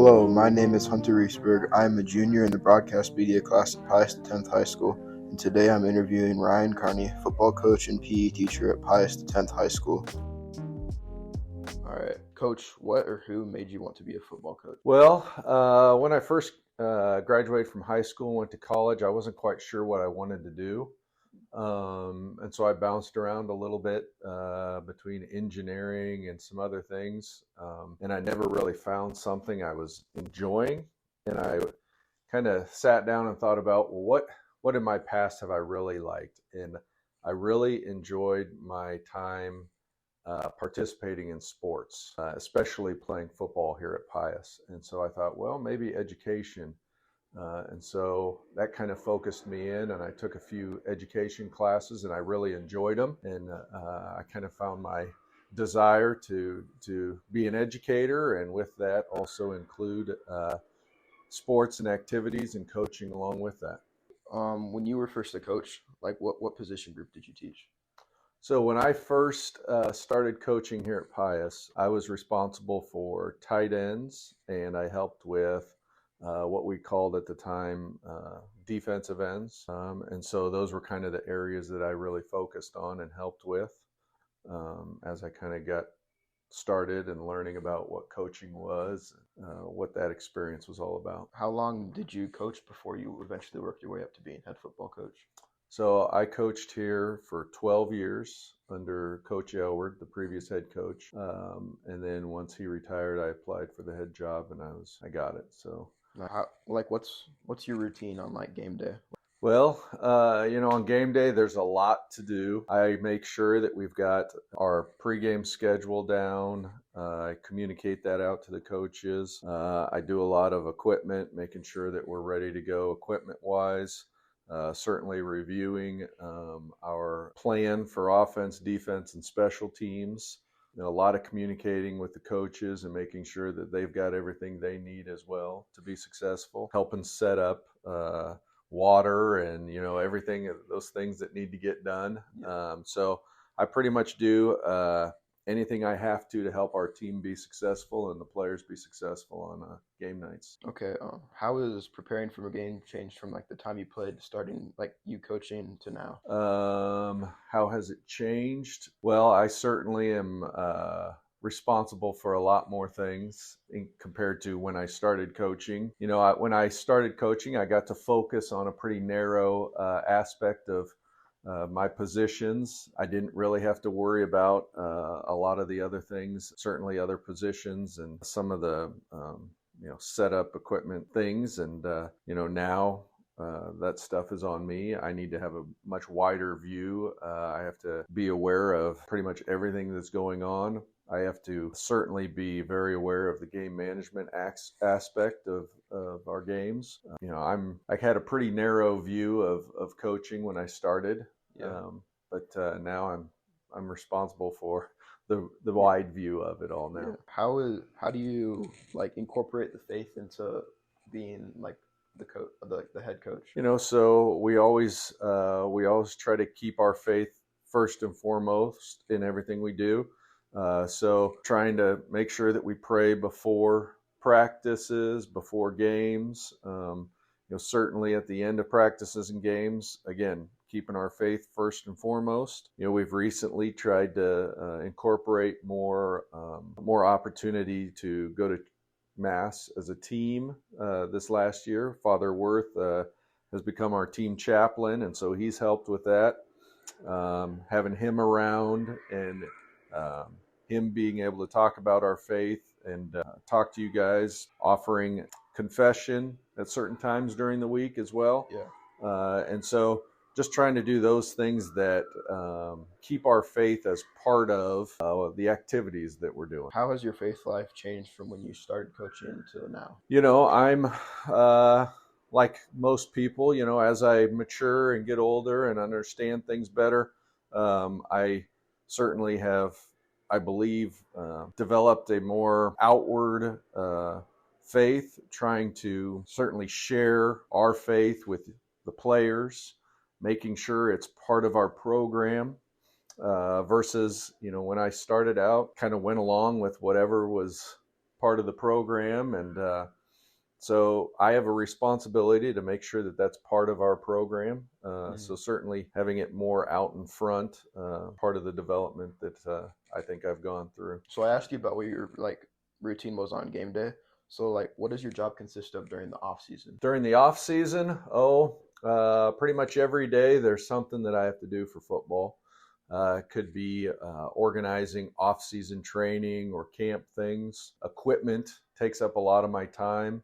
Hello, my name is Hunter Riesberg. I am a junior in the broadcast media class at Pius X High School, and today I'm interviewing Ryan Kearney, football coach and PE teacher at Pius X High School. All right, Coach, what or who made you want to be a football coach? Well, when I first graduated from high school and went to college, I wasn't quite sure what I wanted to do. And so I bounced around a little bit between engineering and some other things. And I never really found something I was enjoying. And I kind of sat down and thought about, well, what in my past have I really liked? And I really enjoyed my time participating in sports, especially playing football here at Pius. And so I thought, well, maybe education. And so that kind of focused me in, and I took a few education classes, and I really enjoyed them. And I kind of found my desire to be an educator, and with that also include sports and activities and coaching along with that. When you were first a coach, like what position group did you teach? So when I first started coaching here at Pius, I was responsible for tight ends, and I helped with what we called at the time defensive ends. And so those were kind of the areas that I really focused on and helped with as I kind of got started and learning about what coaching was, what that experience was all about. How long did you coach before you eventually worked your way up to being head football coach? So I coached here for 12 years under Coach Elward, the previous head coach. And then once he retired, I applied for the head job, and I got it. So. What's your routine on like game day? Well, on game day, there's a lot to do. I make sure that we've got our pregame schedule down. I communicate that out to the coaches. I do a lot of equipment, making sure that we're ready to go equipment-wise. Certainly reviewing our plan for offense, defense, and special teams. A lot of communicating with the coaches and making sure that they've got everything they need as well to be successful. Helping set up water and, everything, those things that need to get done. So I pretty much do anything I have to help our team be successful and the players be successful on game nights. Okay. How is preparing for a game changed from like the time you played to starting like you coaching to now? How has it changed? Well, I certainly am responsible for a lot more things compared to when I started coaching. When I started coaching, I got to focus on a pretty narrow aspect of my positions. I didn't really have to worry about a lot of the other things, certainly other positions and some of the setup equipment things. And now that stuff is on me. I need to have a much wider view. I have to be aware of pretty much everything that's going on. I have to certainly be very aware of the game management aspect of our games. I had a pretty narrow view of coaching when I started, but now I'm responsible for the wide view of it all now. Yeah. How do you like incorporate the faith into being like the head coach? So we always try to keep our faith first and foremost in everything we do. So trying to make sure that we pray before practices, before games, certainly at the end of practices and games, again, keeping our faith first and foremost. We've recently tried to incorporate more opportunity to go to Mass as a team this last year. Father Worth has become our team chaplain, and so he's helped with that. Having him around and him being able to talk about our faith and talk to you guys, offering confession at certain times during the week as well. And so just trying to do those things that keep our faith as part of the activities that we're doing. How has your faith life changed from when you started coaching to now? I'm like most people, as I mature and get older and understand things better, I certainly have, I believe, developed a more outward faith, trying to certainly share our faith with the players, making sure it's part of our program versus, when I started out, kind of went along with whatever was part of the program, and so I have a responsibility to make sure that that's part of our program. So certainly having it more out in front, part of the development that I think I've gone through. So I asked you about what your routine was on game day. So what does your job consist of during the off season? During the off season, pretty much every day there's something that I have to do for football. It could be organizing off-season training or camp things. Equipment takes up a lot of my time.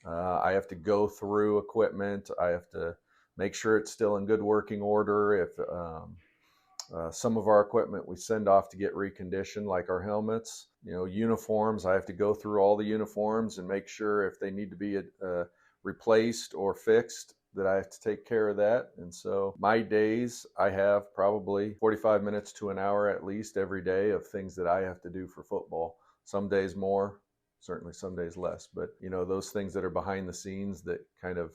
I have to go through equipment. I have to make sure it's still in good working order. If some of our equipment we send off to get reconditioned, like our helmets, uniforms, I have to go through all the uniforms and make sure if they need to be replaced or fixed, that I have to take care of that. And so my days, I have probably 45 minutes to an hour at least every day of things that I have to do for football. Some days more, certainly some days less, but those things that are behind the scenes that kind of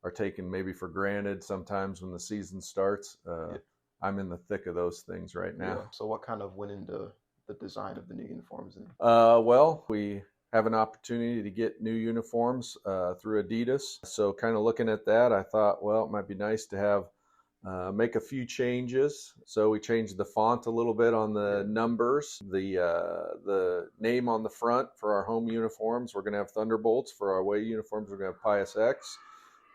are taken maybe for granted sometimes when the season starts. I'm in the thick of those things right now. Yeah. So what kind of went into the design of the new uniforms? Well, we have an opportunity to get new uniforms through Adidas. So kind of looking at that, I thought, well, it might be nice to have make a few changes. So we changed the font a little bit on the numbers, the name on the front for our home uniforms. We're going to have Thunderbolts. For our away uniforms, we're going to have Pius X.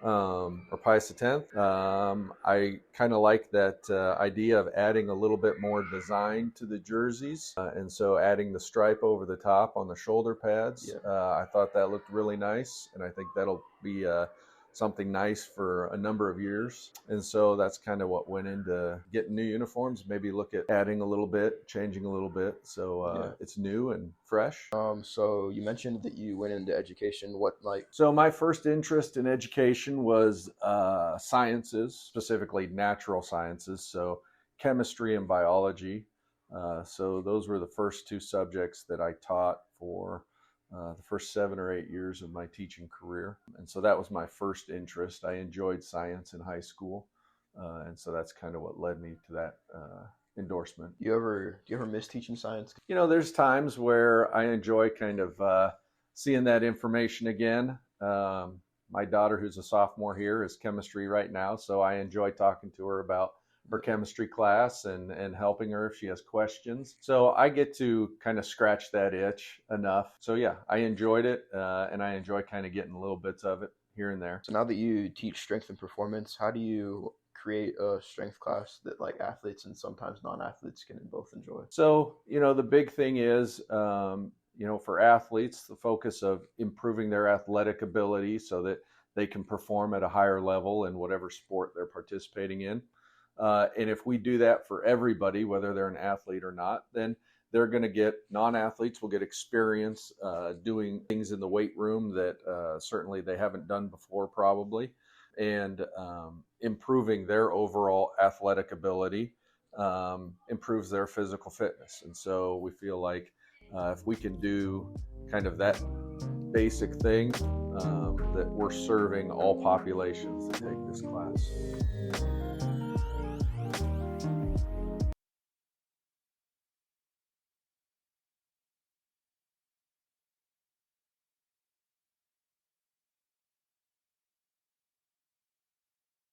Or Pius X. I kind of like that idea of adding a little bit more design to the jerseys, and so adding the stripe over the top on the shoulder pads. I thought that looked really nice, and I think that'll be something nice for a number of years. And so that's kind of what went into getting new uniforms. Maybe look at adding a little bit, changing a little bit, so it's new and fresh. So you mentioned that you went into education. So my first interest in education was sciences, specifically natural sciences, so chemistry and biology. So those were the first two subjects that I taught for the first 7 or 8 years of my teaching career. And so that was my first interest. I enjoyed science in high school. And so that's kind of what led me to that endorsement. Do you ever miss teaching science? There's times where I enjoy kind of seeing that information again. My daughter, who's a sophomore here, is chemistry right now. So I enjoy talking to her about her chemistry class and helping her if she has questions. So I get to kind of scratch that itch enough. So yeah, I enjoyed it, and I enjoy kind of getting little bits of it here and there. So now that you teach strength and performance, how do you create a strength class that athletes and sometimes non-athletes can both enjoy? So, the big thing is, for athletes, the focus of improving their athletic ability so that they can perform at a higher level in whatever sport they're participating in. And if we do that for everybody, whether they're an athlete or not, then they're going to get, non-athletes will get experience doing things in the weight room that certainly they haven't done before probably, and improving their overall athletic ability improves their physical fitness. And so we feel like if we can do kind of that basic thing, that we're serving all populations that take this class.